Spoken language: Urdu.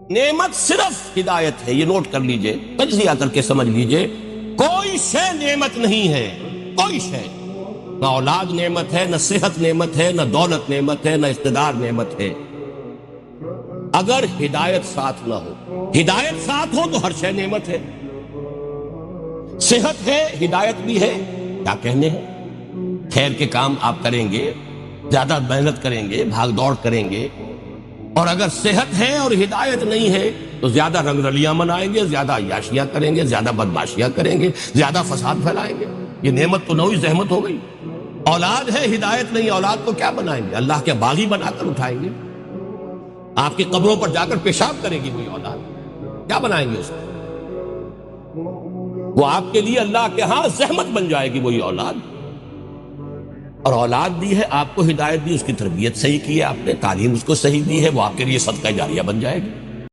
نعمت صرف ہدایت ہے، یہ نوٹ کر لیجئے، تجزیہ کر کے سمجھ لیجئے۔ کوئی شے نعمت نہیں ہے، کوئی شے، نہ اولاد نعمت ہے، نہ صحت نعمت ہے، نہ دولت نعمت ہے، نہ اقتدار نعمت ہے، اگر ہدایت ساتھ نہ ہو۔ ہدایت ساتھ ہو تو ہر شے نعمت ہے۔ صحت ہے، ہدایت بھی ہے، کیا کہنے ہیں، خیر کے کام آپ کریں گے، زیادہ محنت کریں گے، بھاگ دوڑ کریں گے، اور اگر صحت ہے اور ہدایت نہیں ہے تو زیادہ رنگ رلیاں منائیں گے، زیادہ عیاشیاں کریں گے، زیادہ بدماشیاں کریں گے، زیادہ فساد پھیلائیں گے۔ یہ نعمت تو نوعی زحمت ہو گئی۔ اولاد ہے، ہدایت نہیں، اولاد کو کیا بنائیں گے؟ اللہ کے باغی بنا کر اٹھائیں گے۔ آپ کی قبروں پر جا کر پیشاب کرے گی وہی اولاد، کیا بنائیں گے اس کو؟ وہ آپ کے لیے اللہ کے ہاں زحمت بن جائے گی وہی اولاد۔ اور اولاد دی ہے، آپ کو ہدایت دی، اس کی تربیت صحیح کی ہے آپ نے، تعلیم اس کو صحیح دی ہے، وہ آپ کے لیے صدقہ جاریہ بن جائے گی۔